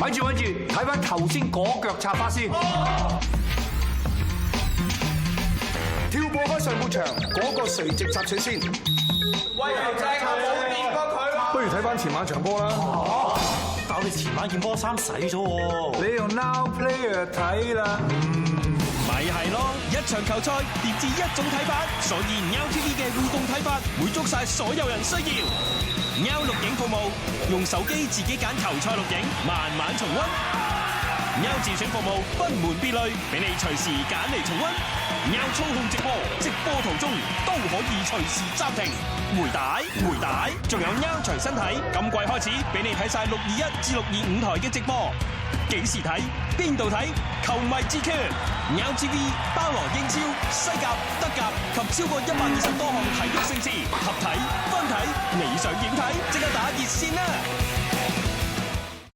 咪住，睇翻頭先嗰腳插花先。跳過開上半場嗰個垂直插水先。喂，又正啊，冇掂過佢喎。不如睇翻前晚場波啦。但我哋前晚件波衫洗咗喎。你用 Now Player 睇啦。咪係咯，一場球賽疊至一種睇法，所以 Now TV 嘅互動睇法滿足晒所有人需要。Now 錄影服務，用手機自己揀球賽錄影，慢慢重溫。Now 自選服務，分門別類，俾你隨時揀嚟重溫。Now 操控直播，直播途中都可以隨時暫停。回帶，仲有 Now 隨身睇，今季開始俾你睇晒621至625台嘅直播。幾時睇？邊度睇？球迷之決 Now TV 包羅英超、西甲、德甲及超過120多項體育盛事，合睇、分睇，你想點睇？即刻打熱線啦！